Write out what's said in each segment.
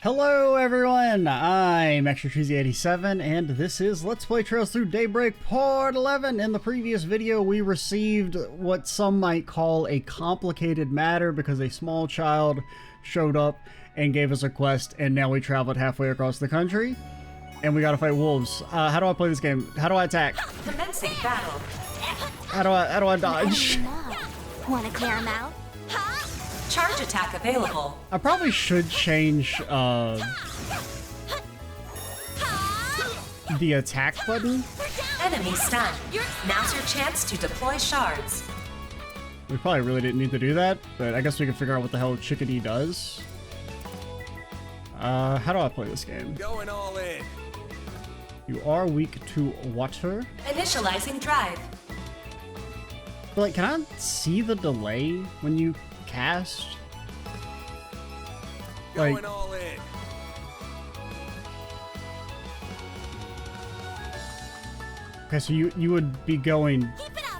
Hello everyone, I'm ExtraCheesy87 and this is Let's Play Trails Through Daybreak Part 11. In the previous video we received what some might call a complicated matter because a small child showed up and gave us a quest, and now we traveled halfway across the country and we gotta fight wolves. How do I play this game? How do I attack? Commencing battle. How do I dodge? Wanna clear him out? Charge attack available. I probably should change the attack button. Enemy stunned. Now's your chance to deploy shards. We probably really didn't need to do that, but I guess we can figure out what the hell Chickadee does. How do I play this game? Going all in. You are weak to water. Initializing drive. But like, can I see the delay when you cast? Like, Going all in. okay, so you would be going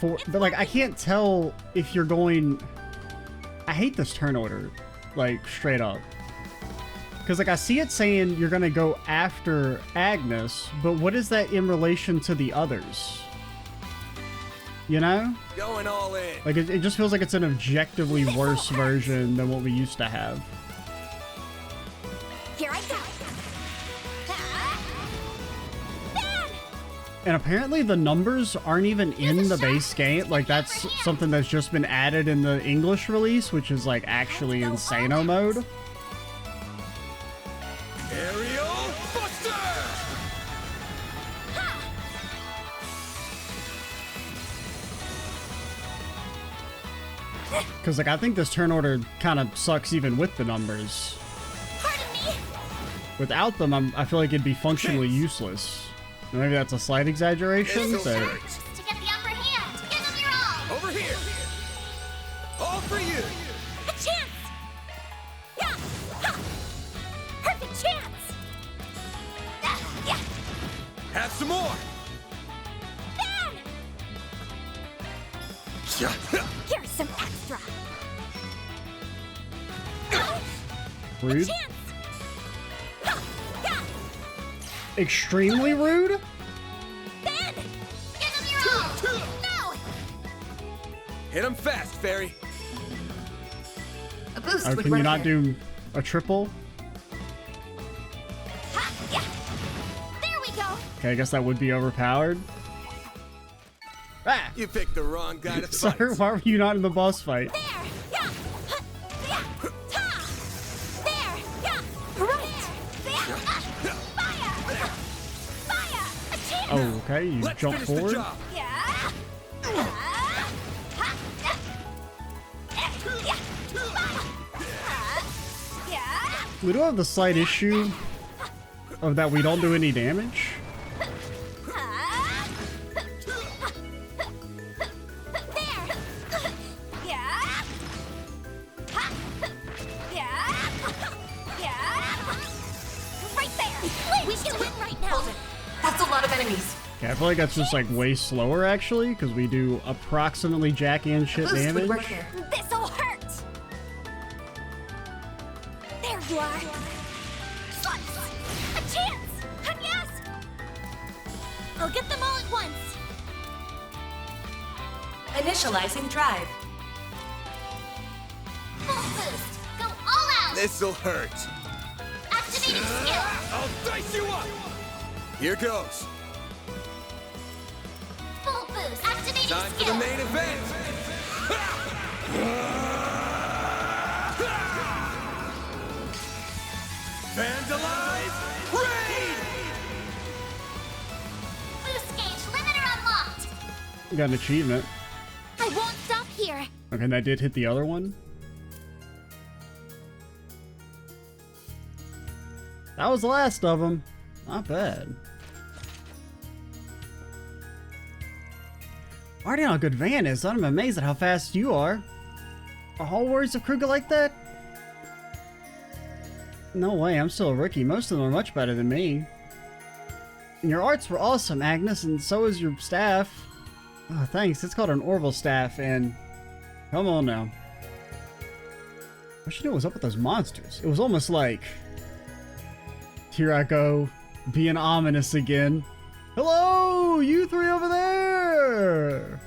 for, but like I can't tell if you're going. I hate this turn order, like straight up. Because like I see it saying you're gonna go after Agnes, but what is that in relation to the others? You know? Going all in. Like it just feels like it's an objectively worse version than what we used to have. Here I go. And apparently the numbers aren't even in the base game. Like that's something that's just been added in the English release, which is like actually insano mode. Aerial Buster! Because like I think this turn order kind of sucks even with the numbers. Pardon me. Without them, I feel like it'd be functionally useless. Maybe that's a slight exaggeration, This'll but hurt. To get the upper hand, give them your all. Over here. All for you. A chance. Yeah. Ha. Perfect chance. Yeah. Have some more. Ben. Here's some extra. rude. Chance. Ha. Yeah. Extremely rude? Ben. Give them your all. No. Hit him fast, Fairy. A boost Or would can work you not here. do a triple? Ha. Yeah. There we go. Okay, I guess that would be overpowered. Ah! You picked the wrong guy to fight. Sir, why were you not in the boss fight? There. Yeah. Ha. Yeah. Ha. There. Yeah. Right. There. Fire. Fire. A chance. Oh, okay, you Let's jump finish forward. the job. Yeah. Ha. Yeah. Fire. Yeah. We do have the slight issue of that we don't do any damage. That's a lot of enemies. Okay, I feel like that's just like way slower actually, because we do approximately jack and shit Boost would damage. work here. This'll hurt. There you are. A chance. And yes. I'll get them all at once. Initializing drive. Full boost. Go all out. This'll hurt. Activating skill. I'll dice you up. Here goes. Full boost. Activating Time for skill. the main event. Vandalize Raid! Boost gauge limiter unlocked. We got an achievement. I won't stop here. Okay, and that did hit the other one. That was the last of them. Not bad. Already on a good van is. I'm amazed at how fast you are. Are all warriors of Kruger like that? No way, I'm still a rookie. Most of them are much better than me. And your arts were awesome, Agnes, and so is your staff. Oh, thanks. It's called an Orville staff, and... Come on now. I wish you knew what was up with those monsters. It was almost like Here I go, being ominous again. Hello, you three over there!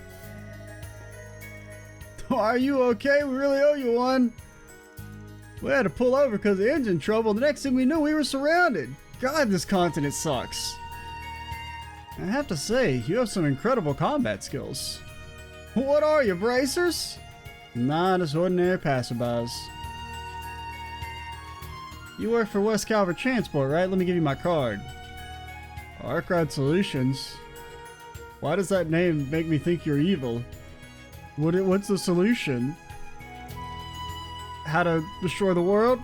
Are you okay? We really owe you one. We had to pull over because of engine trouble. The next thing we knew, we were surrounded. God, this continent sucks. I have to say, you have some incredible combat skills. What are you, bracers? Nah, just ordinary passerbys. You work for West Calvert Transport, right? Let me give you my card. Arkride Solutions. Why does that name make me think you're evil? What's the solution? How to destroy the world?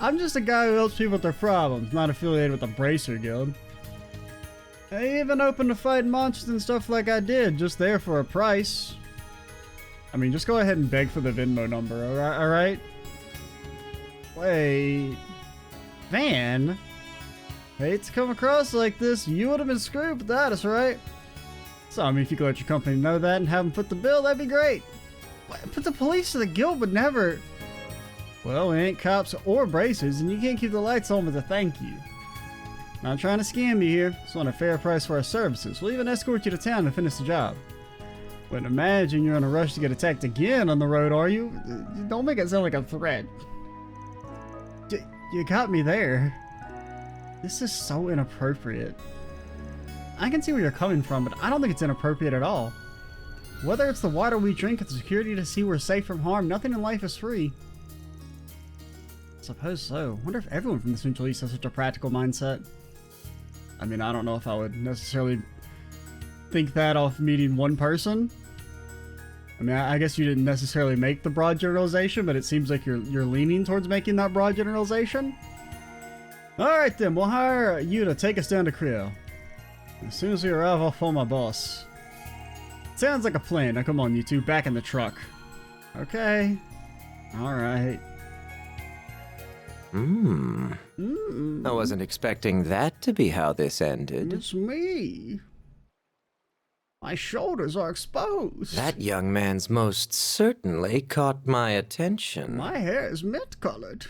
I'm just a guy who helps people with their problems, not affiliated with the Bracer Guild. I even open to fighting monsters and stuff like I did, just there for a price. I mean, just go ahead and beg for the Venmo number, alright? Wait... Van? Hate to come across like this, you would have been screwed with that, right? So, I mean, if you could let your company know that and have them foot the bill, that'd be great. But the police or the guild would never... Well, we ain't cops or bracers, and you can't keep the lights on with a thank you. Not trying to scam you here, just want a fair price for our services. We'll even escort you to town to finish the job. Wouldn't imagine you're in a rush to get attacked again on the road, are you? Don't make it sound like a threat. You got me there. This is so inappropriate. I can see where you're coming from, but I don't think it's inappropriate at all. Whether it's the water we drink or the security to see we're safe from harm, nothing in life is free. I suppose so. I wonder if everyone from the Central East has such a practical mindset. I mean, I don't know if I would necessarily think that off meeting one person. I mean, I guess you didn't necessarily make the broad generalization, but it seems like you're leaning towards making that broad generalization. Alright then, we'll hire you to take us down to Creil. As soon as we arrive, I'll phone my boss. Sounds like a plan. Now come on, you two, back in the truck. Okay. Alright. I wasn't expecting that to be how this ended. It's me. My shoulders are exposed. That young man's most certainly caught my attention. My hair is mint-colored.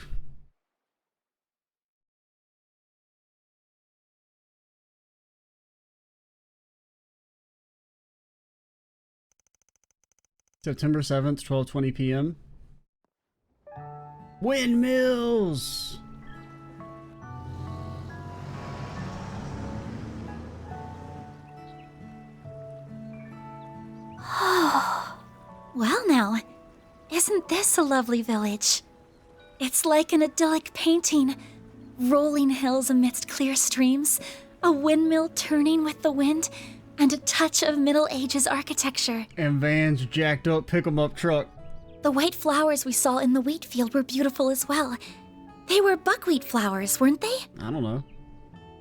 September 7th, 12:20 p.m. Windmills! Well now, isn't this a lovely village? It's like an idyllic painting. Rolling hills amidst clear streams, a windmill turning with the wind, and a touch of Middle Ages architecture. And Van's jacked up pick-em-up truck. The white flowers we saw in the wheat field were beautiful as well. They were buckwheat flowers, weren't they? I don't know.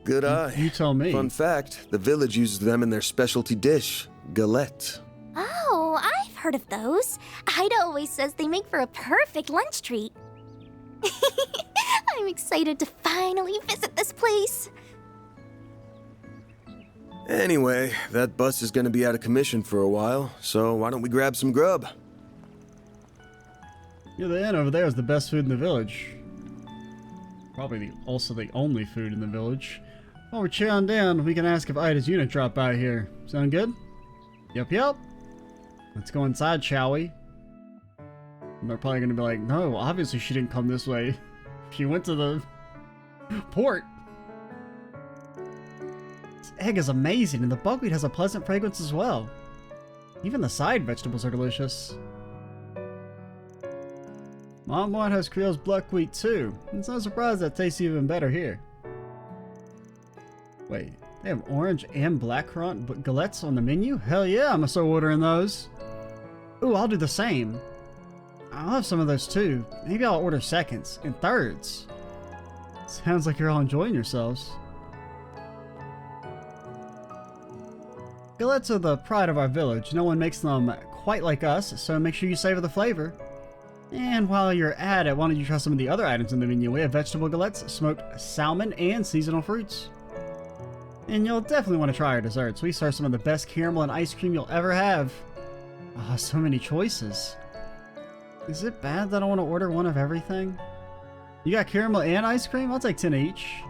Good eye. You tell me. Fun fact, the village uses them in their specialty dish, galette. Oh, I've heard of those. Ida always says they make for a perfect lunch treat. I'm excited to finally visit this place. Anyway, that bus is gonna be out of commission for a while, so why don't we grab some grub? Yeah, the inn over there is the best food in the village. Probably also the only food in the village. While we're chowing down, we can ask if Ida's unit dropped by here. Sound good? Yep. Let's go inside, shall we? And they're probably gonna be like, no, obviously she didn't come this way. She went to the port. This egg is amazing, and the buckwheat has a pleasant fragrance as well. Even the side vegetables are delicious. Mom has Creil's buckwheat too. It's no surprise that tastes even better here. Wait, they have orange and blackcurrant galettes on the menu? Hell yeah, I'm gonna start ordering those. Ooh, I'll do the same. I'll have some of those too. Maybe I'll order seconds and thirds. Sounds like you're all enjoying yourselves. Galettes are the pride of our village. No one makes them quite like us, so make sure you savor the flavor. And while you're at it, why don't you try some of the other items in the menu? We have vegetable galettes, smoked salmon, and seasonal fruits. And you'll definitely want to try our desserts. We serve some of the best caramel and ice cream you'll ever have. Ah, so many choices. Is it bad that I want to order one of everything? You got caramel and ice cream? I'll take 10 each.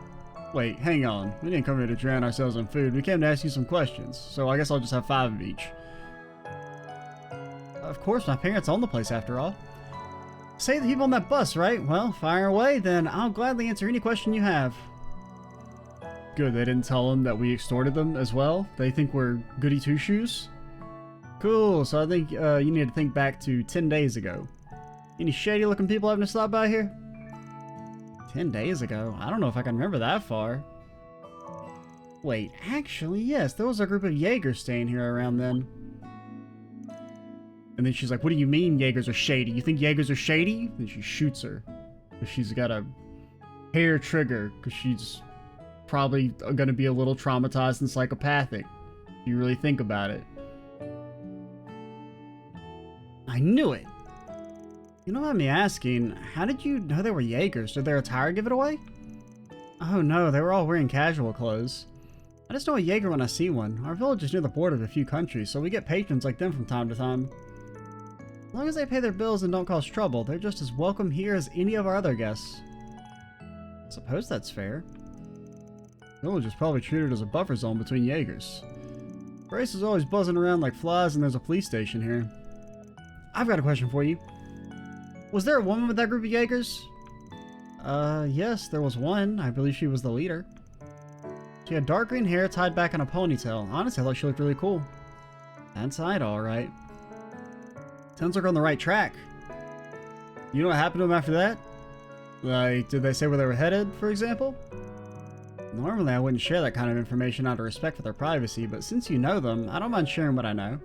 Wait, hang on. We didn't come here to drown ourselves in food. We came to ask you some questions. So I guess I'll just have 5 of each. Of course, my parents own the place after all. Say the people on that bus, right? Well, fire away, then I'll gladly answer any question you have. Good, they didn't tell them that we extorted them as well. They think we're goody two-shoes. Cool, so I think you need to think back to 10 days ago. Any shady-looking people having to stop by here? 10 days ago? I don't know if I can remember that far. Wait, actually, yes, there was a group of Jaegers staying here around then. And then she's like, what do you mean Jaegers are shady? You think Jaegers are shady? Then she shoots her. She's got a hair trigger, because she's probably going to be a little traumatized and psychopathic. If you really think about it. I knew it! You know what I'm asking, how did you know they were Jaegers? Did their attire give it away? Oh no, they were all wearing casual clothes. I just know a Jaeger when I see one. Our village is near the border of a few countries, so we get patrons like them from time to time. As long as they pay their bills and don't cause trouble, they're just as welcome here as any of our other guests. I suppose that's fair. The village is probably treated as a buffer zone between Jaegers. Grace is always buzzing around like flies and there's a police station here. I've got a question for you. Was there a woman with that group of Jaegers? Yes, there was one. I believe she was the leader. She had dark green hair tied back in a ponytail. Honestly, I thought she looked really cool. That's it, alright. Sounds like we're on the right track. You know what happened to them after that? Like, did they say where they were headed, for example? Normally, I wouldn't share that kind of information out of respect for their privacy, but since you know them, I don't mind sharing what I know.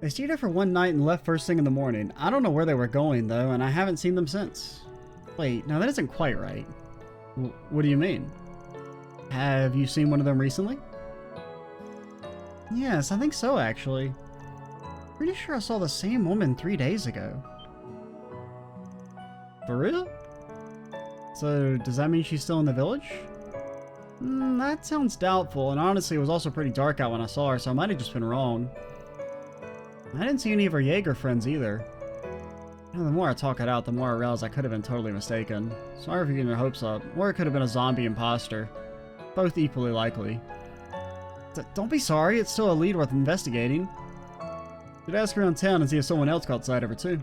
They stayed here for one night and left first thing in the morning. I don't know where they were going, though, and I haven't seen them since. Wait, no, that isn't quite right. What do you mean? Have you seen one of them recently? Yes, I think so, actually. Pretty sure I saw the same woman 3 days ago. For real? So, does that mean she's still in the village? That sounds doubtful, and honestly, it was also pretty dark out when I saw her, so I might have just been wrong. I didn't see any of her Jaeger friends either. You know, the more I talk it out, the more I realize I could have been totally mistaken. Sorry for getting your hopes up. Or it could have been a zombie imposter. Both equally likely. Don't be sorry, it's still a lead worth investigating. Should ask around town and see if someone else caught sight of her too.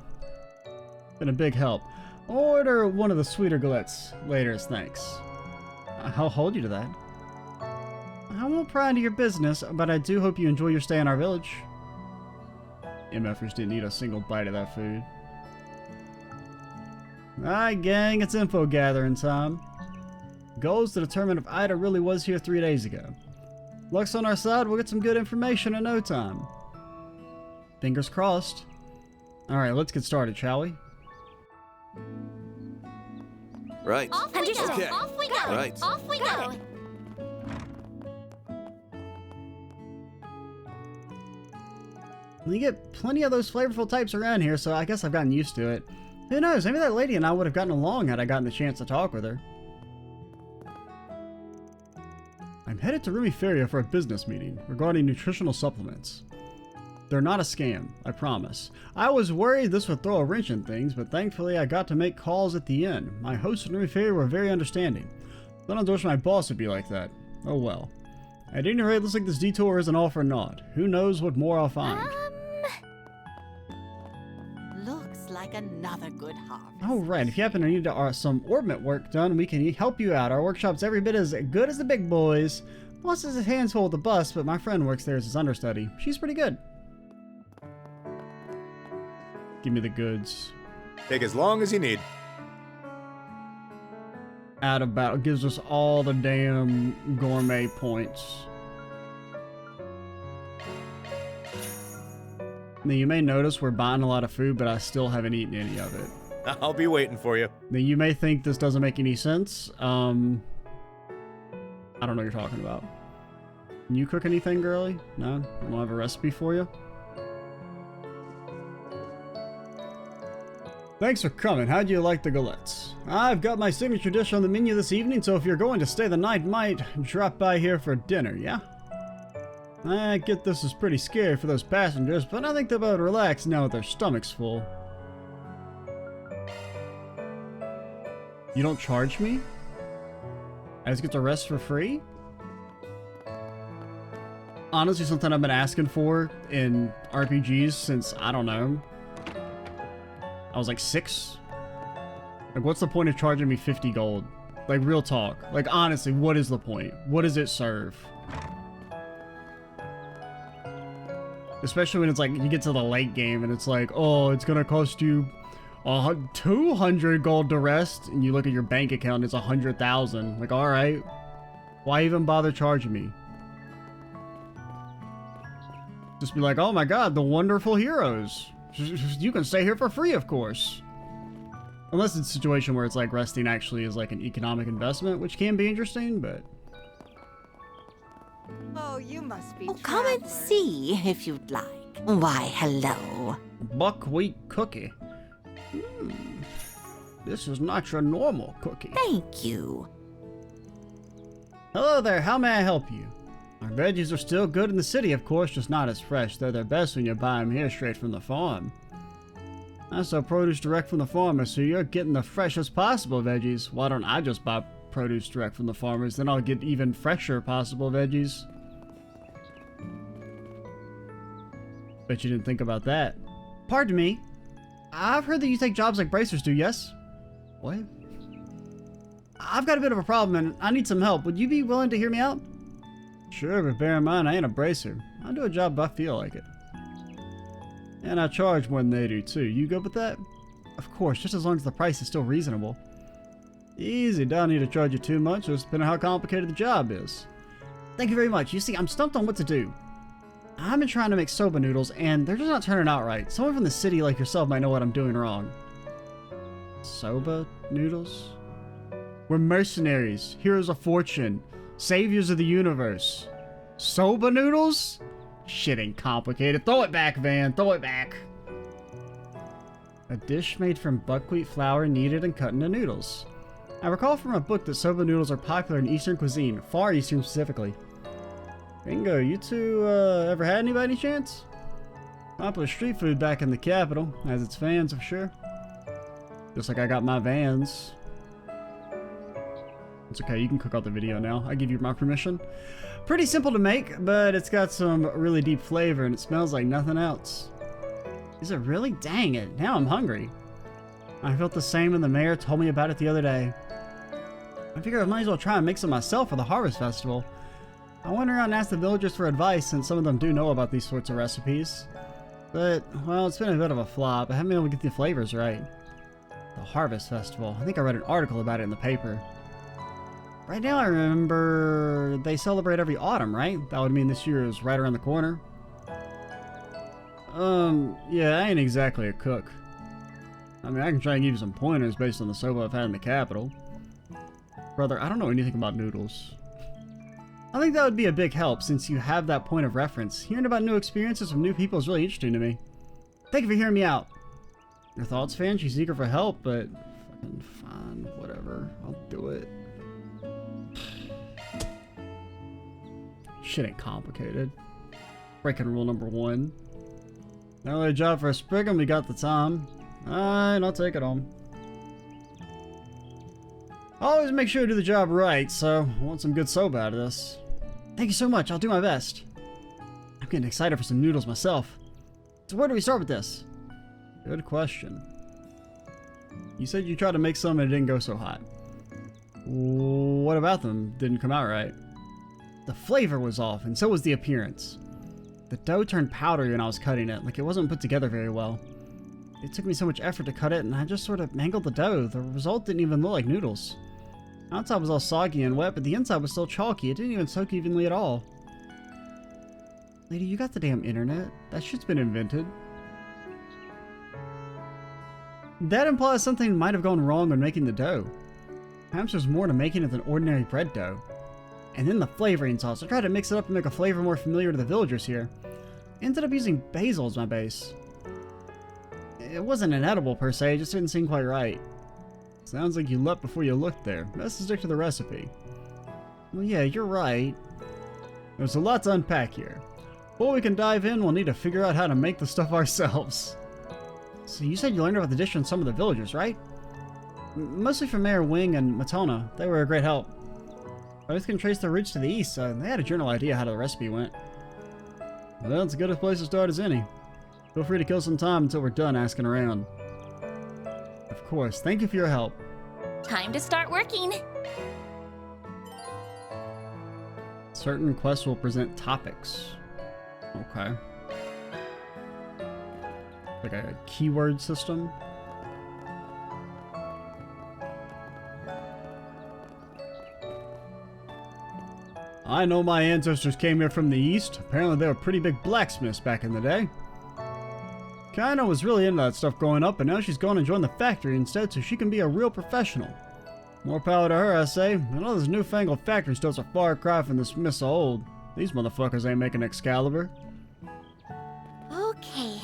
Been a big help. Order one of the sweeter galettes later as thanks. I'll hold you to that. I won't pry into your business, but I do hope you enjoy your stay in our village. MFers didn't eat a single bite of that food. Alright gang, it's info gathering time. Goal is to determine if Ida really was here 3 days ago. Luck's on our side, we'll get some good information in no time. Fingers crossed. Alright, let's get started, shall we? Right. Off we go! Okay. Off we go! Right. Off we go! You get plenty of those flavorful types around here, so I guess I've gotten used to it. Who knows, maybe that lady and I would have gotten along had I gotten the chance to talk with her. I'm headed to Rumiferia for a business meeting regarding nutritional supplements. They're not a scam, I promise. I was worried this would throw a wrench in things, but thankfully I got to make calls at the end. My hosts in Rumiferia were very understanding. Don't endorse my boss would be like that. Oh well. At any rate, looks like this detour isn't all for naught. Who knows what more I'll find. Looks like another good harvest. Oh right, if you happen to need some orbment work done, we can help you out. Our workshop's every bit as good as the big boys. Boss has his hands full with the bus, but my friend works there as his understudy. She's pretty good. Give me the goods. Take as long as you need. Out of battle gives us all the damn gourmet points. Now you may notice we're buying a lot of food, but I still haven't eaten any of it. I'll be waiting for you. Now you may think this doesn't make any sense. I don't know what you're talking about. Can you cook anything, girly? No? I don't have a recipe for you? Thanks for coming. How'd you like the galettes? I've got my signature dish on the menu this evening, so if you're going to stay the night, might drop by here for dinner, yeah? I get this is pretty scary for those passengers, but I think they'll be able to relax now with their stomachs full. You don't charge me? I just get to rest for free? Honestly, something I've been asking for in RPGs since, I don't know, I was like 6. Like, what's the point of charging me 50 gold? Like, real talk. Like, honestly, what is the point? What does it serve? Especially when it's like, you get to the late game and it's like, oh, it's gonna cost you 200 gold to rest, and you look at your bank account and it's 100,000. Like, alright, why even bother charging me? Just be like, oh my god, the wonderful heroes. You can stay here for free, of course. Unless it's a situation where it's like resting actually is like an economic investment, which can be interesting, but... Oh, you must be Come and see if you'd like. Why, hello. Buckwheat cookie. This is not your normal cookie. Thank you. Hello there, how may I help you? Our veggies are still good in the city, of course, just not as fresh. They're their best when you buy them here straight from the farm. I sell produce direct from the farmers, so you're getting the freshest possible veggies. Why don't I just buy produce direct from the farmers, then I'll get even fresher possible veggies. Bet you didn't think about that. Pardon me. I've heard that you take jobs like bracers do, yes? What? I've got a bit of a problem and I need some help. Would you be willing to hear me out? Sure, but bear in mind I ain't a bracer. I'll do a job if I feel like it. And I charge more than they do too. You good with that? Of course, just as long as the price is still reasonable. Easy, don't need to charge you too much, just depending on how complicated the job is. Thank you very much. You see, I'm stumped on what to do. I've been trying to make soba noodles, and they're just not turning out right. Someone from the city like yourself might know what I'm doing wrong. Soba noodles? We're mercenaries, heroes of fortune, saviors of the universe. Soba noodles? Shit ain't complicated. Throw it back, Van. Throw it back. A dish made from buckwheat flour kneaded and cut into noodles. I recall from a book that soba noodles are popular in Eastern cuisine, Far Eastern specifically. Bingo, you two ever had any by any chance? Popular street food back in the capital, has its fans for sure. Just like I got my Vans. It's okay, you can cook out the video now. I give you my permission. Pretty simple to make, but it's got some really deep flavor and it smells like nothing else. Is it really? Dang it, now I'm hungry. I felt the same when the mayor told me about it the other day. I figured I might as well try and make some myself for the Harvest Festival. I went around and asked the villagers for advice, since some of them do know about these sorts of recipes. But, well, it's been a bit of a flop. I haven't been able to get the flavors right. The Harvest Festival. I think I read an article about it in the paper. Right now I remember they celebrate every autumn, right? That would mean this year is right around the corner. Yeah, I ain't exactly a cook. I mean, I can try and give you some pointers based on the soba I've had in the capital. Brother, I don't know anything about noodles. I think that would be a big help since you have that point of reference. Hearing about new experiences from new people is really interesting to me. Thank you for hearing me out. Your thoughts, fan? She's eager for help, but fucking fine, whatever. I'll do it. Shit ain't complicated. Breaking rule number 1. Not really a job for a Spriggan, we got the time. Alright, I'll take it home. Always make sure to do the job right, so I want some good soba out of this. Thank you so much, I'll do my best. I'm getting excited for some noodles myself. So where do we start with this? Good question. You said you tried to make some and it didn't go so hot. What about them? Didn't come out right. The flavor was off, and so was the appearance. The dough turned powdery when I was cutting it, like it wasn't put together very well. It took me so much effort to cut it, and I just sort of mangled the dough. The result didn't even look like noodles. The outside was all soggy and wet, but the inside was still chalky. It didn't even soak evenly at all. Lady, you got the damn internet. That shit's been invented. That implies something might have gone wrong when making the dough. Perhaps there's more to making it than ordinary bread dough. And then the flavoring sauce. I tried to mix it up and make a flavor more familiar to the villagers here. Ended up using basil as my base. It wasn't inedible per se, it just didn't seem quite right. Sounds like you leapt before you looked there. Best to stick to the recipe. Well, yeah, you're right. There's a lot to unpack here. Before we can dive in, we'll need to figure out how to make the stuff ourselves. So you said you learned about the dish from some of the villagers, right? Mostly from Mayor Wing and Matona. They were a great help. Both can trace their roots to the east, so they had a general idea how the recipe went. Well, it's as good a place to start as any. Feel free to kill some time until we're done asking around. Of course, thank you for your help. Time to start working. Certain quests will present topics. Okay. Like a keyword system. I know my ancestors came here from the east. Apparently they were pretty big blacksmiths back in the day. Kaina was really into that stuff growing up, and now she's going to join the factory instead so she can be a real professional. More power to her, I say. I know this newfangled factory store's a far cry from the Smiths of old. These motherfuckers ain't making Excalibur. Okay.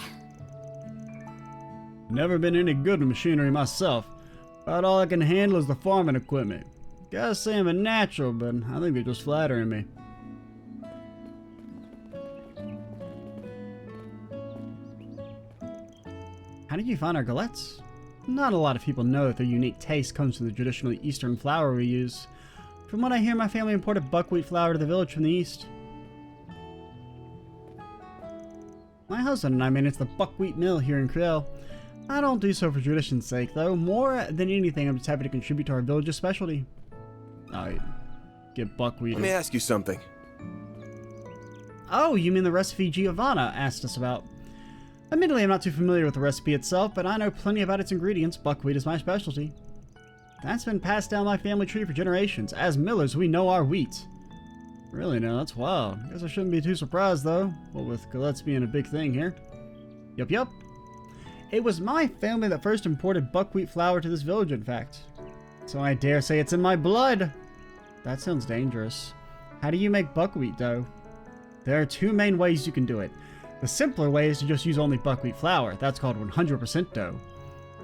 Never been any good with machinery myself. About all I can handle is the farming equipment. Gotta say I'm a natural, but I think they're just flattering me. How did you find our galettes? Not a lot of people know that their unique taste comes from the traditional Eastern flour we use. From what I hear, my family imported buckwheat flour to the village from the east. My husband and I manage the buckwheat mill here in Creil. I don't do so for tradition's sake, though. More than anything, I'm just happy to contribute to our village's specialty. I get buckwheat. Let me ask you something. Oh, you mean the recipe Giovanna asked us about? Admittedly, I'm not too familiar with the recipe itself, but I know plenty about its ingredients. Buckwheat is my specialty. That's been passed down my family tree for generations. As millers, we know our wheat. Really now, that's wild. Guess I shouldn't be too surprised, though. Well, with galettes being a big thing here. Yup. It was my family that first imported buckwheat flour to this village, in fact. So I dare say it's in my blood. That sounds dangerous. How do you make buckwheat dough? There are two main ways you can do it. The simpler way is to just use only buckwheat flour. That's called 100% dough.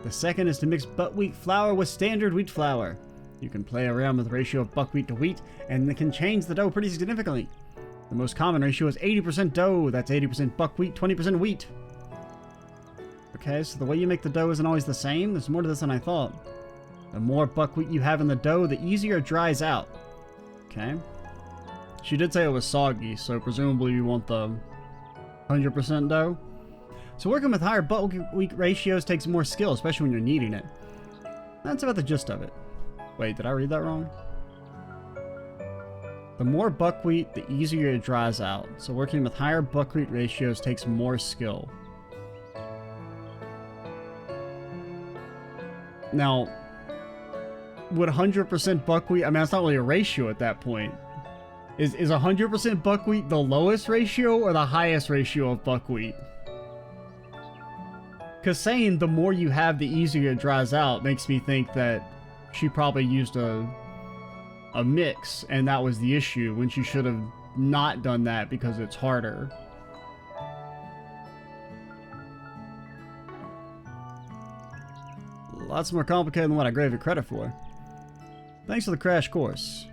The second is to mix buckwheat flour with standard wheat flour. You can play around with the ratio of buckwheat to wheat, and it can change the dough pretty significantly. The most common ratio is 80% dough. That's 80% buckwheat, 20% wheat. Okay, so the way you make the dough isn't always the same. There's more to this than I thought. The more buckwheat you have in the dough, the easier it dries out. Okay. She did say it was soggy, so presumably you want the 100% dough. So working with higher buckwheat ratios takes more skill, especially when you're kneading it. That's about the gist of it. Wait, did I read that wrong? The more buckwheat, the easier it dries out. So working with higher buckwheat ratios takes more skill. Now, would 100% buckwheat, I mean, that's not really a ratio at that point. Is 100% buckwheat the lowest ratio or the highest ratio of buckwheat? Because saying the more you have, the easier it dries out makes me think that she probably used a mix, and that was the issue, when she should have not done that because it's harder. Lots more complicated than what I gave it credit for. Thanks for the crash course.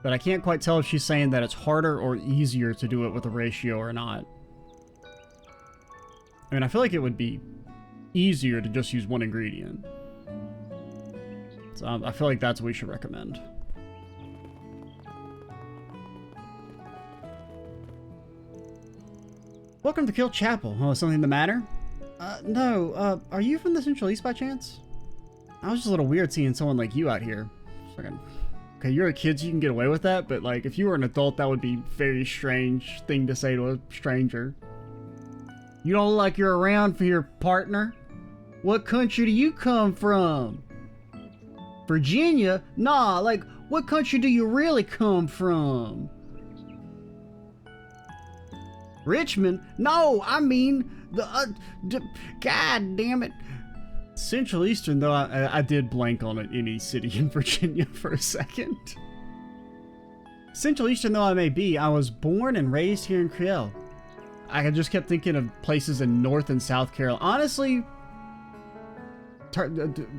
But I can't quite tell if she's saying that it's harder or easier to do it with a ratio or not. I mean, I feel like it would be easier to just use one ingredient. So I feel like that's what we should recommend. Welcome to Kill Chapel. Oh, something the matter? No, are you from the Central East by chance? I was just a little weird seeing someone like you out here. Okay, you're a kid, so you can get away with that, but like, if you were an adult, that would be a very strange thing to say to a stranger. You don't look like you're around for your partner? What country do you come from? Virginia? Nah, like, what country do you really come from? Richmond? No, I mean, God damn it. Central Eastern, though, I did blank on it, any city in Virginia for a second. Central Eastern though I may be, I was born and raised here in Creil. I just kept thinking of places in North and South Carolina. Honestly,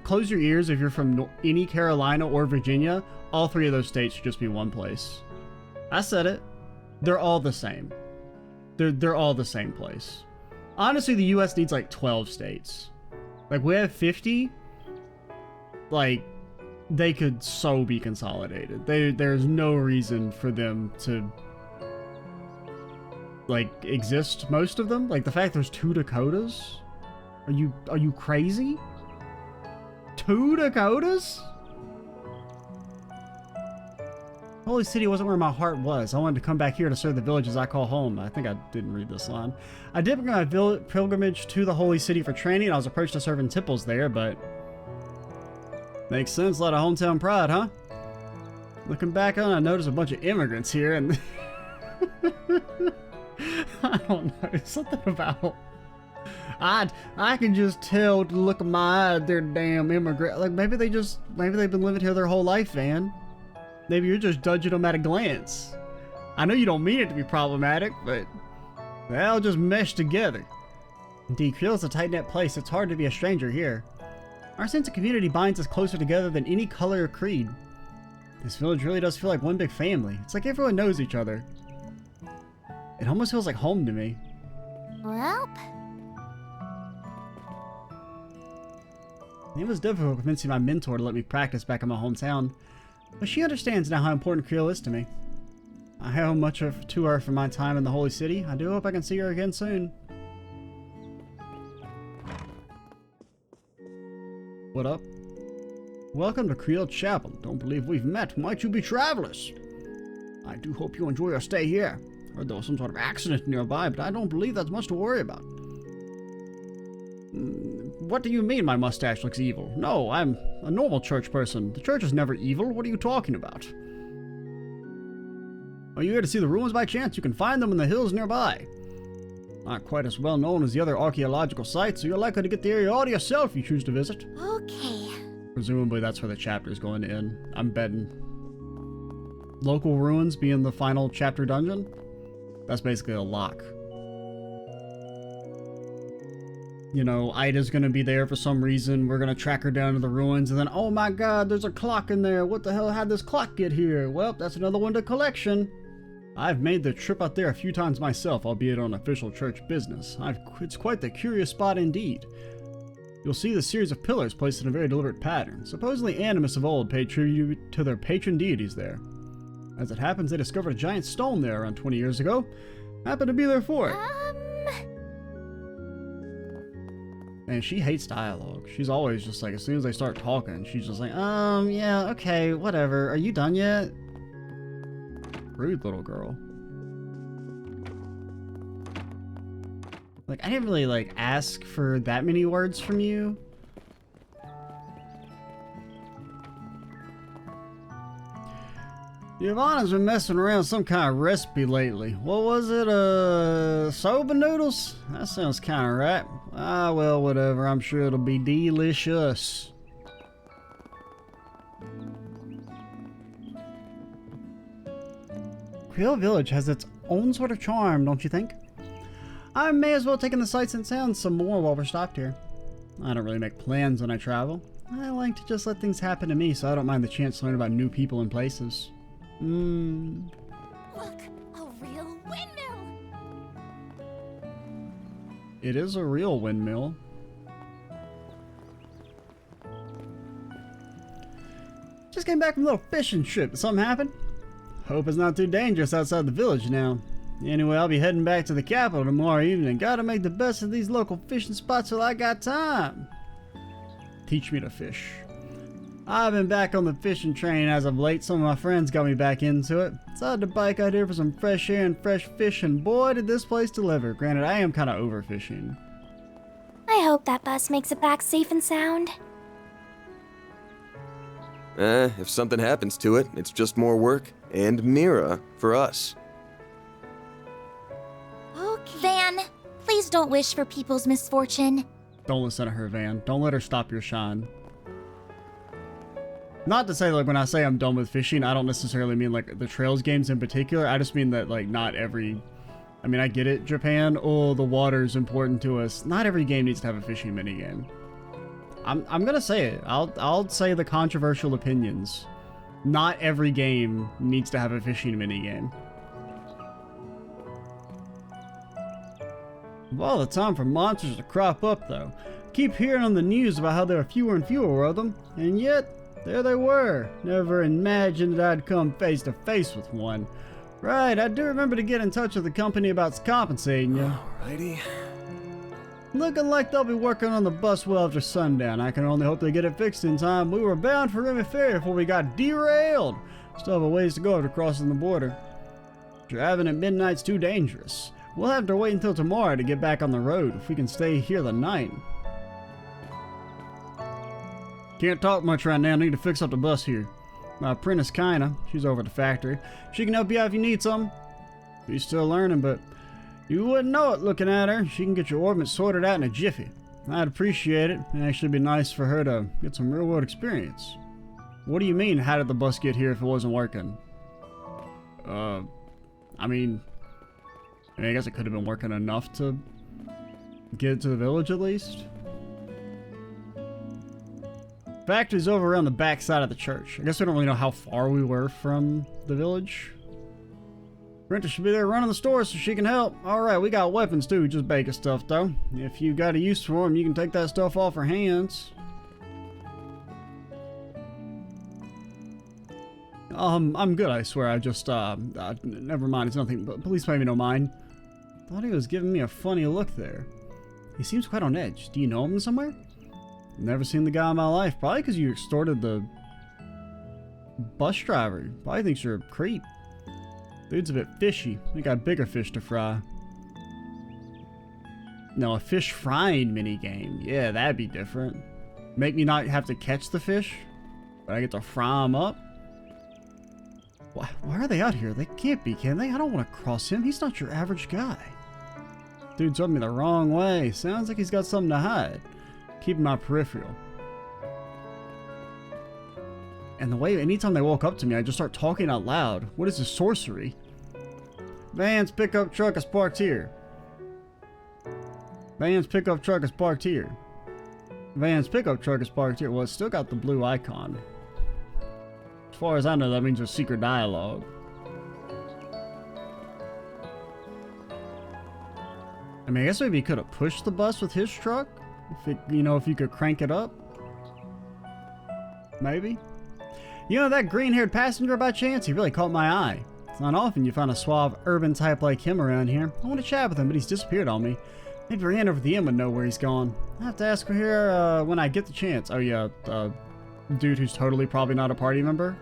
close your ears if you're from any Carolina or Virginia. All three of those states should just be one place. I said it. They're all the same. They're all the same place. Honestly, the U.S. needs like 12 states. Like, we have 50. Like, they could so be consolidated. There's no reason for them to, like, exist, most of them. Like, the fact there's 2 Dakotas? Are you crazy? 2 Dakotas? Holy City wasn't where my heart was. I wanted to come back here to serve the villages I call home. I think I didn't read this line. I did bring my pilgrimage to the Holy City for training. I was approached to serve in temples there, but... Makes sense, a lot of hometown pride, huh? Looking back on it, I noticed a bunch of immigrants here, and... I don't know, something about... I can just tell to look at my eyes, they're damn immigrant. Like, maybe they've been living here their whole life, Van. Maybe you're just judging them at a glance. I know you don't mean it to be problematic, but they all just mesh together. Indeed, Creil's a tight-knit place. It's hard to be a stranger here. Our sense of community binds us closer together than any color or creed. This village really does feel like one big family. It's like everyone knows each other. It almost feels like home to me. Well, it was difficult convincing my mentor to let me practice back in my hometown, but she understands now how important Creil is to me. I owe much to her for my time in the Holy City. I do hope I can see her again soon. What up? Welcome to Creil Chapel. Don't believe we've met. Might you be travelers? I do hope you enjoy your stay here. Heard there was some sort of accident nearby, but I don't believe that's much to worry about. What do you mean my mustache looks evil? No, I'm a normal church person. The church is never evil. What are you talking about? Are you here to see the ruins by chance? You can find them in the hills nearby. Not quite as well known as the other archaeological sites, so you're likely to get the area all to yourself if you choose to visit. okay. Presumably that's where the chapter is going to end. I'm betting. Local ruins being the final chapter dungeon? That's basically a lock. You know, Ida's gonna be there for some reason. We're gonna track her down to the ruins, and then, oh my god, there's a clock in there. What the hell, how'd this clock get here? Well, that's another one to collection. I've made the trip out there a few times myself, albeit on official church business. It's quite the curious spot indeed. You'll see the series of pillars placed in a very deliberate pattern. Supposedly animists of old paid tribute to their patron deities there. As it happens, they discovered a giant stone there around 20 years ago. Happened to be there for it. And she hates dialogue. She's always just like, as soon as they start talking, she's just like, yeah, okay, whatever. Are you done yet? Rude little girl. Like, I didn't really, like, ask for that many words from you. Yvonne's been messing around with some kind of recipe lately. What was it, soba noodles? That sounds kind of right. Ah, well, whatever. I'm sure it'll be delicious. Creil Village has its own sort of charm, don't you think? I may as well take in the sights and sounds some more while we're stopped here. I don't really make plans when I travel. I like to just let things happen to me, so I don't mind the chance to learn about new people and places. Look, a real windmill. It is a real windmill. Just came back from a little fishing trip. Did something happen? Hope it's not too dangerous outside the village now. Anyway, I'll be heading back to the capital tomorrow evening. Gotta make the best of these local fishing spots till I got time. Teach me to fish. I've been back on the fishing train as of late. Some of my friends got me back into it. Decided to bike out here for some fresh air and fresh fish, and boy did this place deliver. Granted, I am kind of overfishing. I hope that bus makes it back safe and sound. If something happens to it, it's just more work and Mira for us. Okay. Van, please don't wish for people's misfortune. Don't listen to her, Van. Don't let her stop your shine. Not to say, like, when I say I'm done with fishing, I don't necessarily mean, like, the Trails games in particular. I just mean that, like, not every... I mean, I get it, Japan. Oh, the water's important to us. Not every game needs to have a fishing minigame. I'm gonna say it. I'll say the controversial opinions. Not every game needs to have a fishing minigame. Well, the time for monsters to crop up, though. Keep hearing on the news about how there are fewer and fewer of them, and yet... there they were. Never imagined that I'd come face to face with one. Right, I do remember to get in touch with the company about compensating you. Alrighty. Looking like they'll be working on the bus well after sundown. I can only hope they get it fixed in time. We were bound for Remy Ferry before we got derailed. Still have a ways to go after crossing the border. Driving at midnight's too dangerous. We'll have to wait until tomorrow to get back on the road if we can stay here the night. Can't talk much right now. Need to fix up the bus here. My apprentice Kinda, she's over at the factory. She can help you out if you need some. She's still learning, but you wouldn't know it looking at her. She can get your ordnance sorted out in a jiffy. I'd appreciate it. It'd actually be nice for her to get some real world experience. What do you mean, how did the bus get here if it wasn't working? I mean, I guess it could have been working enough to get it to the village at least. Factory's over around the back side of the church. I guess we don't really know how far we were from the village. Renta should be there running the store so she can help. Alright, we got weapons too, just basic stuff though. If you got a use for them, you can take that stuff off her hands. I'm good, I swear. I just, never mind, it's nothing, but please pay me no mind. Thought he was giving me a funny look there. He seems quite on edge. Do you know him somewhere? Never seen the guy in my life. Probably because you extorted the bus driver. Probably thinks you're a creep. Dude's a bit fishy. We got bigger fish to fry. No, a fish frying minigame. Yeah, that'd be different. Make me not have to catch the fish, but I get to fry them up. Why are they out here? They can't be, can they? I don't want to cross him. He's not your average guy. Dude's rubbed me the wrong way. Sounds like he's got something to hide. Keeping my peripheral. And the way anytime they walk up to me, I just start talking out loud. What is this sorcery? Van's pickup truck is parked here. Van's pickup truck is parked here. Van's pickup truck is parked here. Well, it's still got the blue icon. As far as I know, that means there's secret dialogue. I mean, I guess maybe he could have pushed the bus with his truck. If it, if you could crank it up. Maybe. You know that green-haired passenger by chance? He really caught my eye. It's not often you find a suave, urban type like him around here. I want to chat with him, but he's disappeared on me. Maybe ran over the inn would know where he's gone. I have to ask her here when I get the chance. Oh yeah, dude who's totally probably not a party member.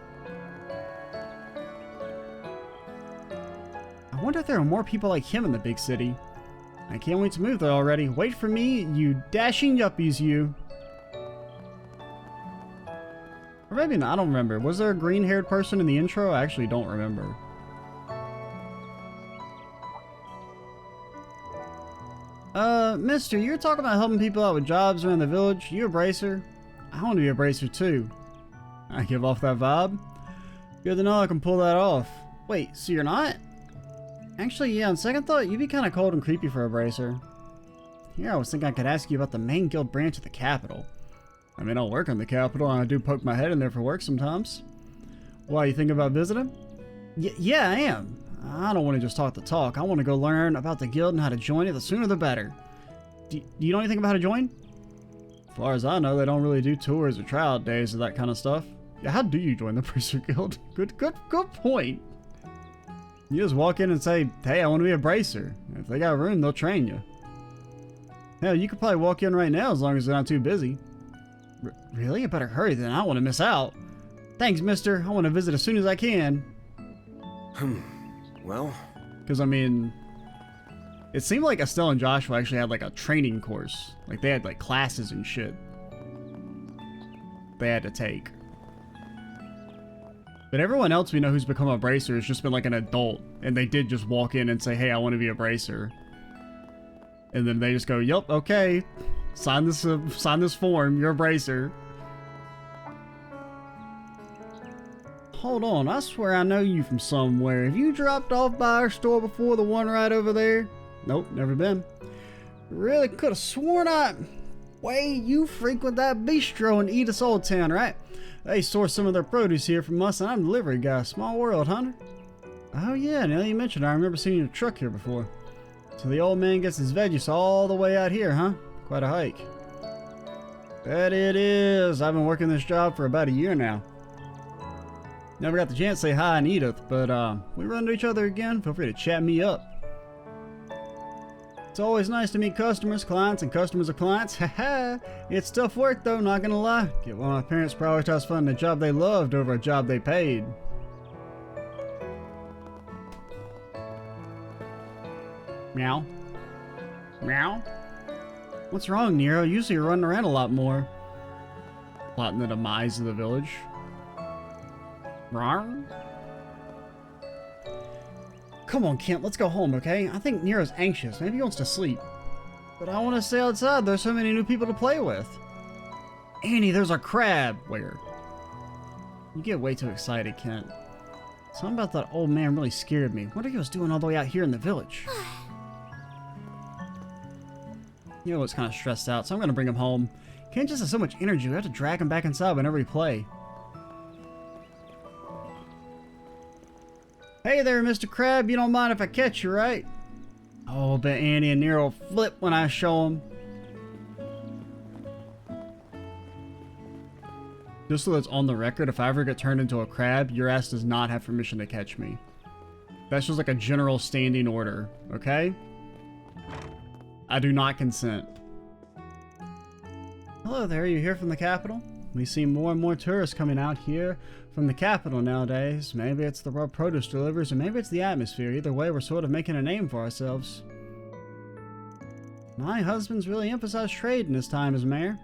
I wonder if there are more people like him in the big city. I can't wait to move there already. Wait for me, you dashing yuppies, you. Or maybe not, I don't remember. Was there a green-haired person in the intro? I actually don't remember. Mister, you were talking about helping people out with jobs around the village. You a bracer? I want to be a bracer too. I give off that vibe. Good to know I can pull that off. Wait, so you're not? Actually, yeah, on second thought, you'd be kind of cold and creepy for a bracer. Here, I was thinking I could ask you about the main guild branch at the capital. I mean, I'll work on the capital, and I do poke my head in there for work sometimes. Why, you thinking about visiting? Yeah, I am. I don't want to just talk the talk. I want to go learn about the guild and how to join it. The sooner the better. Do you know anything about how to join? As far as I know, they don't really do tours or tryout days or that kind of stuff. Yeah, how do you join the Bracer Guild? Good point. You just walk in and say, hey, I want to be a bracer. If they got room, they'll train you. Hell, you could probably walk in right now as long as they're not too busy. Really? I better hurry then. I don't want to miss out. Thanks, mister. I want to visit as soon as I can. Well? Because, I mean, it seemed like Estelle and Joshua actually had, like, a training course. Like, they had, like, classes and shit they had to take. But everyone else we know who's become a bracer has just been, like, an adult. And they did just walk in and say, hey, I want to be a bracer. And then they just go, yup, okay. Sign this form. You're a bracer. Hold on. I swear I know you from somewhere. Have you dropped off by our store before, the one right over there? Nope, never been. Really could have sworn Wait, you frequent that bistro in Edith's Old Town, right? They source some of their produce here from us, and I'm delivery guy. Small world, Hunter. Oh yeah, now you mentioned it, I remember seeing your truck here before. So the old man gets his veggies all the way out here, huh? Quite a hike. That it is. I've been working this job for about a year now. Never got the chance to say hi and Edith, but we run into each other again. Feel free to chat me up. It's always nice to meet customers, clients, and customers of clients. Haha. It's tough work though, not gonna lie. Get one of my parents prioritized finding a job they loved over a job they paid. Meow. Meow. What's wrong, Nero? Usually you're running around a lot more. Plotting the demise of the village. Rawr. Come on, Kent, let's go home, okay? I think Nero's anxious. Maybe he wants to sleep. But I want to stay outside. There's so many new people to play with. Annie, there's a crab. Where? You get way too excited, Kent. Something about that old man really scared me. What if he was doing all the way out here in the village? You know what's kind of stressed out, so I'm going to bring him home. Kent just has so much energy. We have to drag him back inside whenever we play. Hey there, Mr. Crab. You don't mind if I catch you, right? Oh, but Annie and Nero will flip when I show them. Just so that's on the record, if I ever get turned into a crab, your ass does not have permission to catch me. That's just like a general standing order, okay? I do not consent. Hello there, you here from the capital? We see more and more tourists coming out here from the capital nowadays. Maybe it's the raw produce deliveries, or maybe it's the atmosphere. Either way, we're sort of making a name for ourselves. My husband's really emphasized trade in his time as mayor.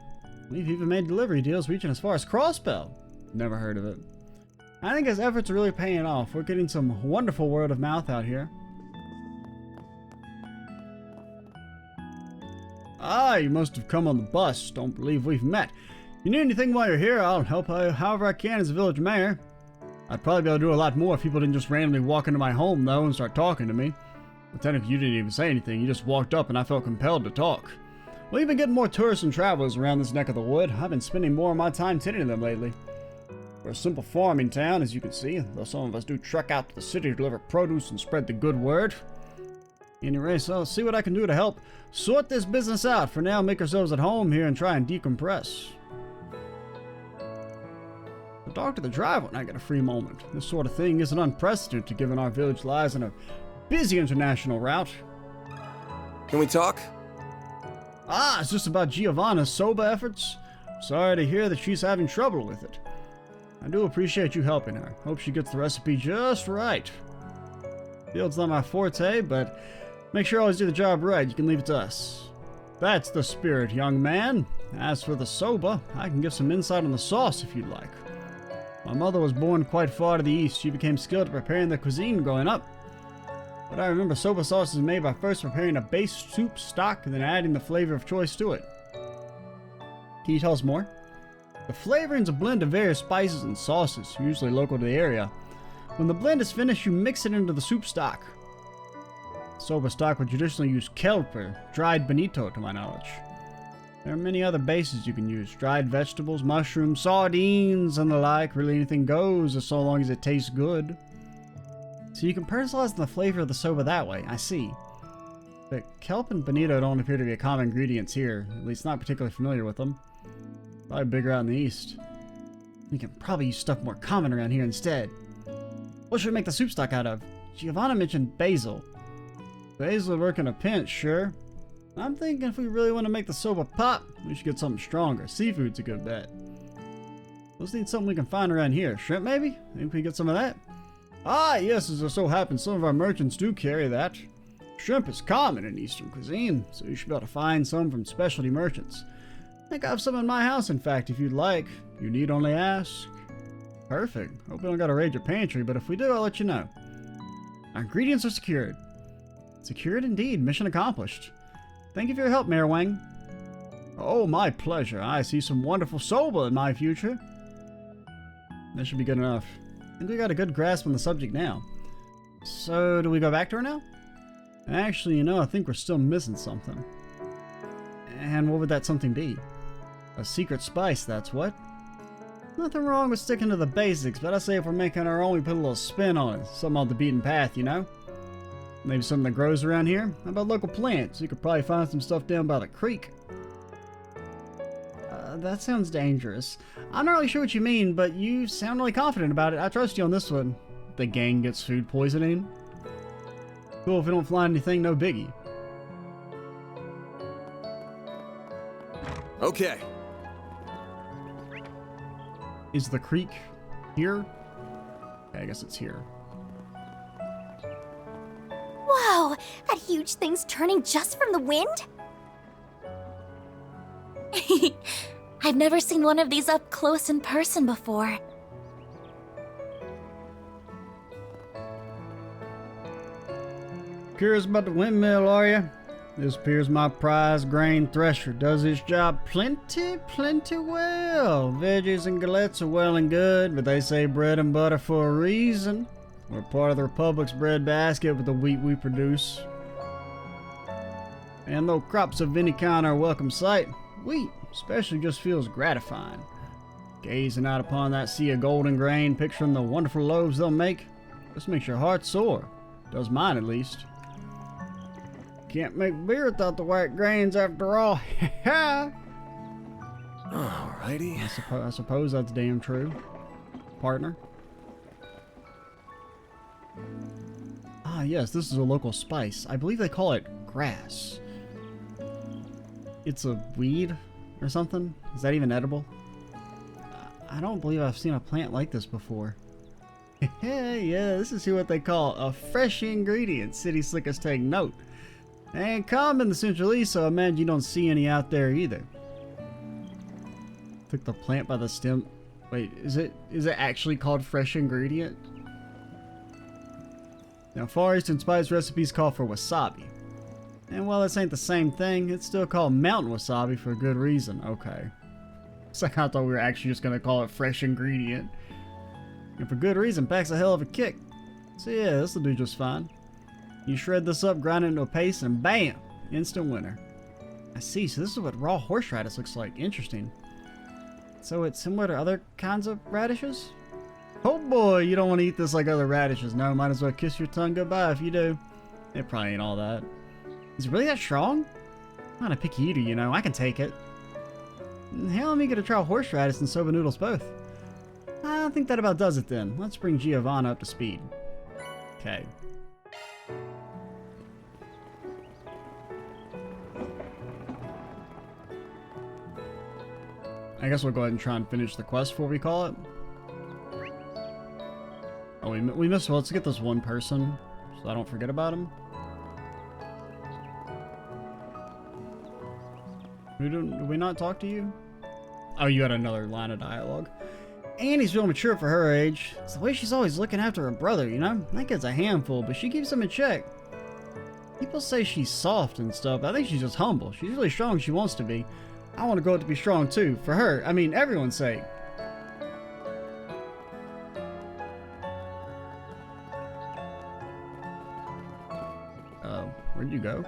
We've even made delivery deals reaching as far as Crossbell. Never heard of it. I think his efforts are really paying off. We're getting some wonderful word of mouth out here. Ah, you must have come on the bus. Don't believe we've met. You need anything while you're here, I'll help however I can as a village mayor. I'd probably be able to do a lot more if people didn't just randomly walk into my home, though, and start talking to me. But then if you didn't even say anything, you just walked up and I felt compelled to talk. We've been getting more tourists and travelers around this neck of the wood. I've been spending more of my time tending to them lately. We're a simple farming town, as you can see, though some of us do trek out to the city to deliver produce and spread the good word. Anyway, so I'll see what I can do to help sort this business out. For now, make ourselves at home here and try and decompress. The dog to the drive when I get a free moment. This sort of thing isn't unprecedented given our village lies on a busy international route. Can we talk? Ah, it's just about Giovanna's soba efforts. Sorry to hear that she's having trouble with it. I do appreciate you helping her. Hope she gets the recipe just right. Field's not my forte, but make sure I always do the job right. You can leave it to us. That's the spirit, young man. As for the soba, I can give some insight on the sauce if you'd like. My mother was born quite far to the east. She became skilled at preparing the cuisine growing up. But I remember soba sauce is made by first preparing a base soup stock and then adding the flavor of choice to it. Can you tell us more? The flavoring is a blend of various spices and sauces, usually local to the area. When the blend is finished, you mix it into the soup stock. Soba stock would traditionally use kelp or dried bonito, to my knowledge. There are many other bases you can use. Dried vegetables, mushrooms, sardines, and the like. Really anything goes, so long as it tastes good. So you can personalize the flavor of the soba that way, I see. But kelp and bonito don't appear to be common ingredients here, at least not particularly familiar with them. Probably bigger out in the east. We can probably use stuff more common around here instead. What should we make the soup stock out of? Giovanna mentioned basil. Basil would work in a pinch, sure. I'm thinking if we really want to make the soba pop, we should get something stronger. Seafood's a good bet. Let's need something we can find around here. Shrimp, maybe? Think we can get some of that? Ah, yes, as it so happens, some of our merchants do carry that. Shrimp is common in Eastern cuisine, so you should be able to find some from specialty merchants. I think I have some in my house, in fact, if you'd like. You need only ask. Perfect. Hope we don't gotta raid your pantry, but if we do, I'll let you know. Our ingredients are secured. Secured indeed. Mission accomplished. Thank you for your help, Mayor Wang. Oh, my pleasure. I see some wonderful soba in my future. That should be good enough. I think we got a good grasp on the subject now. So, do we go back to her now? Actually, you know, I think we're still missing something. And what would that something be? A secret spice, that's what. Nothing wrong with sticking to the basics, but I say if we're making our own, we put a little spin on it. Something off the beaten path, you know? Maybe something that grows around here? How about local plants? You could probably find some stuff down by the creek. That sounds dangerous. I'm not really sure what you mean, but you sound really confident about it. I trust you on this one. The gang gets food poisoning. Cool, if we don't find anything, no biggie. Okay. Is the creek here? Okay, I guess it's here. Whoa! That huge thing's turning just from the wind? I've never seen one of these up close in person before. Curious about the windmill, are you? This appears my prize grain thresher does its job plenty well. Veggies and galettes are well and good, but they say bread and butter for a reason. We're part of the Republic's bread basket with the wheat we produce. And though crops of any kind are a welcome sight, wheat especially just feels gratifying. Gazing out upon that sea of golden grain, picturing the wonderful loaves they'll make, just makes your heart soar. Does mine at least. Can't make beer without the white grains after all. Alrighty. I suppose that's damn true, partner. Ah, yes, this is a local spice. I believe they call it grass. It's a weed or something? Is that even edible? I don't believe I've seen a plant like this before. Yeah, this is what they call a fresh ingredient. City slickers take note. They ain't common in the Central East, so I imagine you don't see any out there either. Took the plant by the stem. Wait, is it actually called fresh ingredient? Now, Far Eastern spice recipes call for wasabi. And while this ain't the same thing, it's still called mountain wasabi for a good reason. Okay. It's like I thought we were actually just gonna call it fresh ingredient. And for good reason, packs a hell of a kick. So yeah, this'll do just fine. You shred this up, grind it into a paste, and bam! Instant winner. I see, so this is what raw horseradish looks like. Interesting. So it's similar to other kinds of radishes? Oh boy, you don't want to eat this like other radishes. No, might as well kiss your tongue goodbye if you do. It probably ain't all that. Is it really that strong? I'm not a picky eater, you know. I can take it. Hell, let me get a try horseradish and soba noodles both. I think that about does it then. Let's bring Giovanna up to speed. Okay. I guess we'll go ahead and try and finish the quest before we call it. Oh, we missed. Well, let's get this one person so I don't forget about him. Did we not talk to you? Oh, you had another line of dialogue. Annie's real mature for her age. It's the way she's always looking after her brother, you know? That kid's a handful, but she keeps him in check. People say she's soft and stuff, but I think she's just humble. She's really strong. She wants to be. I want to grow up to be strong too, for her. I mean, everyone's sake. Where'd you go?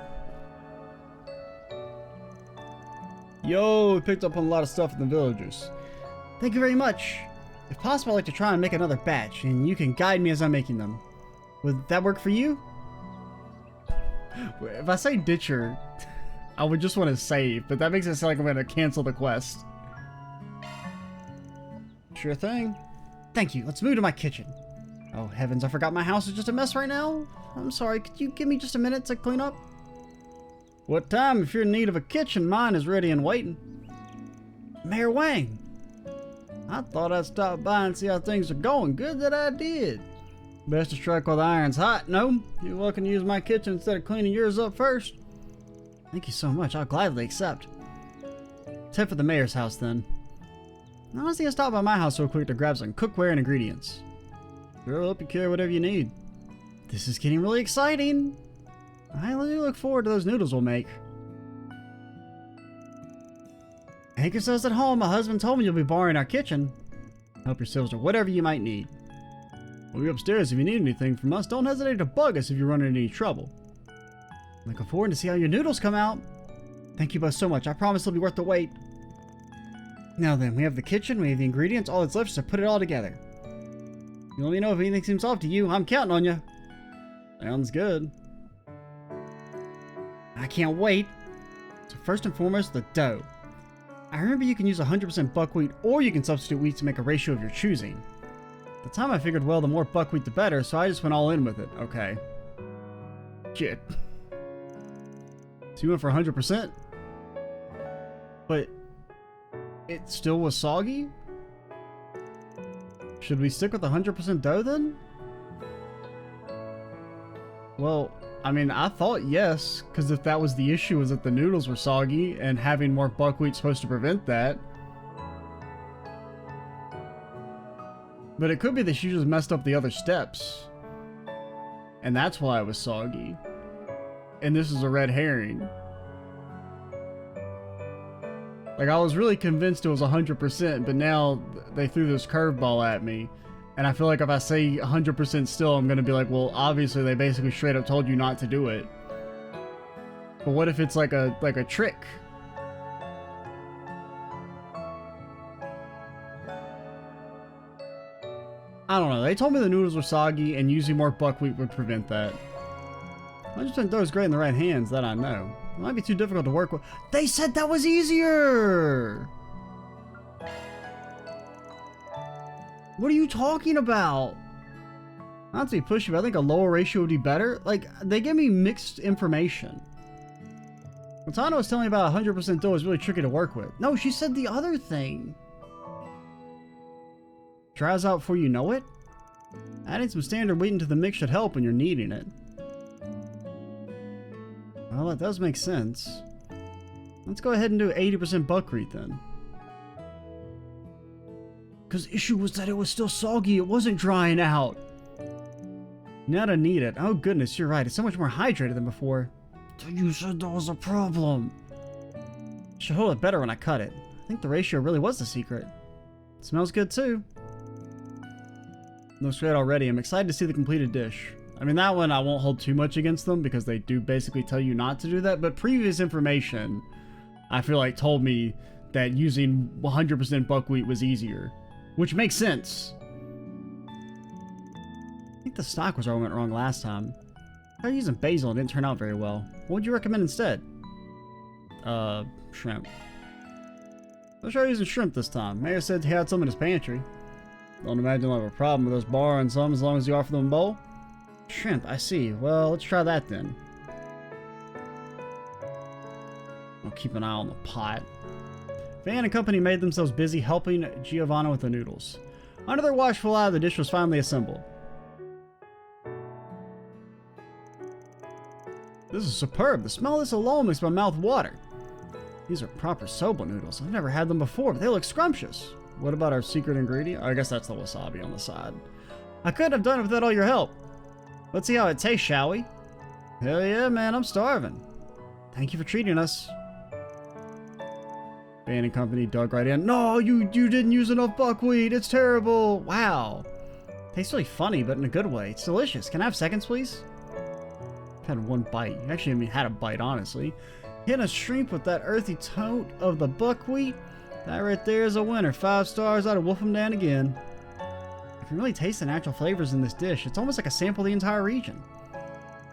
Yo, we picked up on a lot of stuff in the villagers. Thank you very much. If possible, I'd like to try and make another batch, and you can guide me as I'm making them. Would that work for you? If I say ditcher, I would just want to save, but that makes it sound like I'm going to cancel the quest. Sure thing. Thank you. Let's move to my kitchen. Oh, heavens, I forgot my house is just a mess right now. I'm sorry, could you give me just a minute to clean up? What time? If you're in need of a kitchen, mine is ready and waiting. Mayor Wang. I thought I'd stop by and see how things are going. Good that I did. Best to strike while the iron's hot, no? You're welcome to use my kitchen instead of cleaning yours up first. Thank you so much. I'll gladly accept. Let's head for the mayor's house then. I was gonna stop by my house real quick to grab some cookware and ingredients. Sure, I'll help you carry whatever you need. This is getting really exciting. I really look forward to those noodles we'll make. Make yourselves at home. My husband told me you'll be borrowing our kitchen. Help yourselves to whatever you might need. We'll be upstairs if you need anything from us. Don't hesitate to bug us if you're running into any trouble. Looking forward to see how your noodles come out. Thank you both so much. I promise it'll be worth the wait. Now then, we have the kitchen, we have the ingredients. All that's left is to put it all together. You let me know if anything seems off to you. I'm counting on you. Sounds good. I can't wait. So first and foremost, the dough. I remember you can use 100% buckwheat or you can substitute wheat to make a ratio of your choosing. At the time I figured, well, the more buckwheat the better, so I just went all in with it. Okay. Shit. So you went for 100%? But it still was soggy? Should we stick with 100% dough then? Well, I mean, I thought yes, because if that was the issue, was that the noodles were soggy, and having more buckwheat supposed to prevent that. But it could be that she just messed up the other steps. And that's why it was soggy. And this is a red herring. Like, I was really convinced it was 100%, but now they threw this curveball at me. And I feel like if I say 100% still, I'm gonna be like, well, obviously they basically straight up told you not to do it. But what if it's like a trick? I don't know. They told me the noodles were soggy and using more buckwheat would prevent that. 100% dough is great in the right hands, that I know. It might be too difficult to work with. They said that was easier! What are you talking about? Not to be pushy, but I think a lower ratio would be better. Like, they give me mixed information. Matana was telling me about 100% dough is really tricky to work with. No, she said the other thing. Dries out before you know it? Adding some standard wheat into the mix should help when you're kneading it. Well, that does make sense. Let's go ahead and do 80% buckwheat then. Because the issue was that it was still soggy, it wasn't drying out. Now to knead it. Oh goodness, you're right, it's so much more hydrated than before. You said that was a problem. Should hold it better when I cut it. I think the ratio really was the secret. It smells good too. Looks great already. I'm excited to see the completed dish. I mean, that one I won't hold too much against them because they do basically tell you not to do that, but previous information, I feel like, told me that using 100% buckwheat was easier, which makes sense. I think the stock was where I went wrong last time. I tried using basil and it didn't turn out very well. What would you recommend instead? Shrimp. Let's try using shrimp this time. Mayor said he had some in his pantry. Don't imagine I'll have a problem with us borrowing some as long as you offer them a bowl. Shrimp, I see. Well, let's try that then. I'll keep an eye on the pot. Van and company made themselves busy helping Giovanna with the noodles. Under their watchful eye, the dish was finally assembled. This is superb. The smell of this alone makes my mouth water. These are proper soba noodles. I've never had them before, but they look scrumptious. What about our secret ingredient? Oh, I guess that's the wasabi on the side. I couldn't have done it without all your help. Let's see how it tastes, shall we? Hell yeah, man, I'm starving. Thank you for treating us. Van and company dug right in. No, you didn't use enough buckwheat. It's terrible. Wow. Tastes really funny, but in a good way. It's delicious. Can I have seconds, please? I've had one bite. Actually, I mean, had a bite, honestly. Hitting a shrimp with that earthy tote of the buckwheat. That right there is a winner. 5 stars. I'd wolf them down again. You can really taste the natural flavors in this dish. It's almost like a sample of the entire region.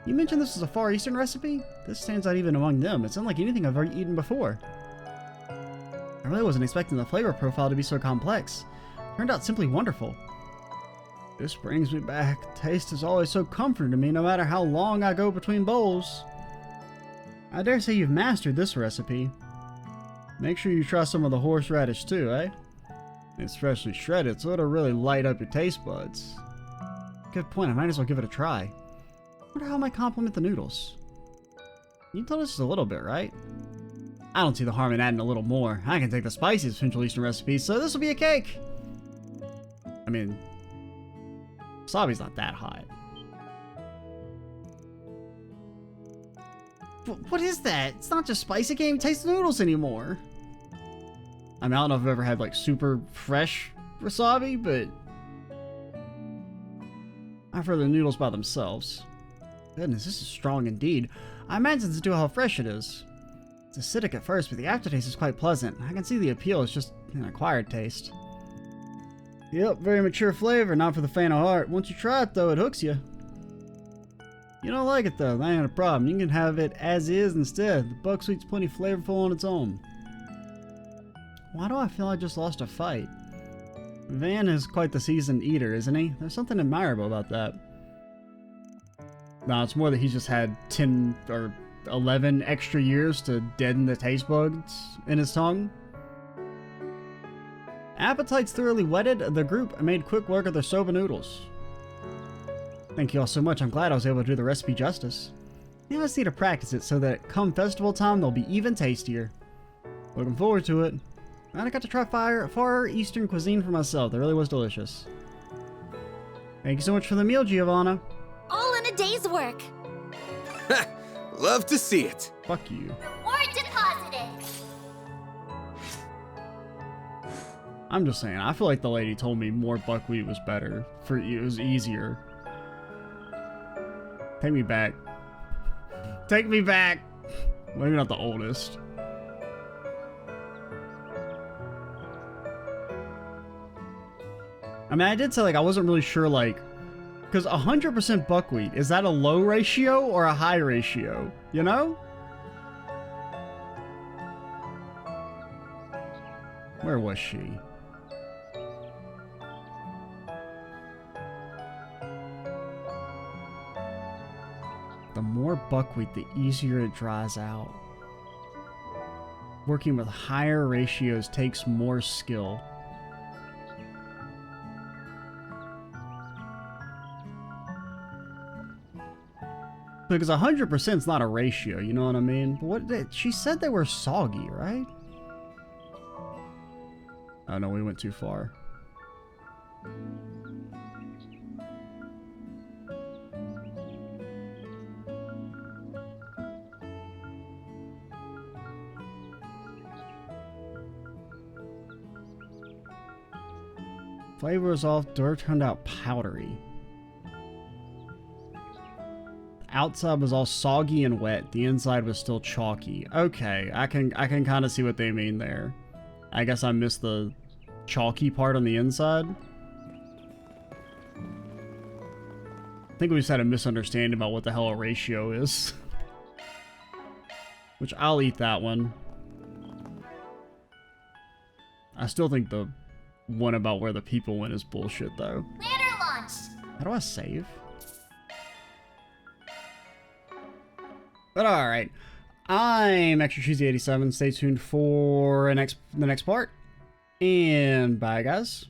You mentioned this is a Far Eastern recipe? This stands out even among them. It's unlike anything I've ever eaten before. I really wasn't expecting the flavor profile to be so complex. It turned out simply wonderful. This brings me back. Taste is always so comforting to me no matter how long I go between bowls. I dare say you've mastered this recipe. Make sure you try some of the horseradish too, eh? It's freshly shredded, so it'll really light up your taste buds. Good point, I might as well give it a try. I wonder how I might compliment the noodles. You told us just a little bit, right? I don't see the harm in adding a little more. I can take the spiciest Central Eastern recipes, so this will be a cake! I mean, wasabi's not that hot. What is that? It's not just spicy, it can't even taste the noodles anymore. I mean, I don't know if I've ever had like super fresh wasabi, but I prefer the noodles by themselves. Goodness, this is strong indeed. I imagine it's due to how fresh it is. It's acidic at first, but the aftertaste is quite pleasant. I can see the appeal, it's just an acquired taste. Yep, very mature flavor, not for the faint of heart. Once you try it though, it hooks you. You don't like it though, that ain't a problem. You can have it as is instead. The buckwheat's plenty flavorful on its own. Why do I feel I just lost a fight? Van is quite the seasoned eater, isn't he? There's something admirable about that. No, it's more that he's just had 10 or 11 extra years to deaden the taste buds in his tongue. Appetites thoroughly whetted, the group made quick work of their soba noodles. Thank you all so much. I'm glad I was able to do the recipe justice. Now I just need to practice it so that come festival time they'll be even tastier. Looking forward to it. And I got to try Far Eastern cuisine for myself. That really was delicious. Thank you so much for the meal, Giovanna. All in a day's work. Love to see it. Fuck you. Reward deposited. I'm just saying, I feel like the lady told me more buckwheat was better. It was easier. Take me back. Take me back! Maybe not the oldest. I mean, I did say, like, I wasn't really sure, like, because 100% buckwheat, is that a low ratio or a high ratio? You know? Where was she? The more buckwheat, the easier it dries out. Working with higher ratios takes more skill. Because 100% is not a ratio, you know what I mean? But she said they were soggy, right? Oh no, we went too far. Flavor was off, dirt turned out powdery. Outside was all soggy and wet. The inside was still chalky. Okay, I can kind of see what they mean there. I guess I missed the chalky part on the inside. I think we just had a misunderstanding about what the hell a ratio is. Which I'll eat that one. I still think the one about where the people went is bullshit though. Ladder launched. How do I save? But alright, I'm Extra Cheesy 87. Stay tuned for the next part. And bye, guys.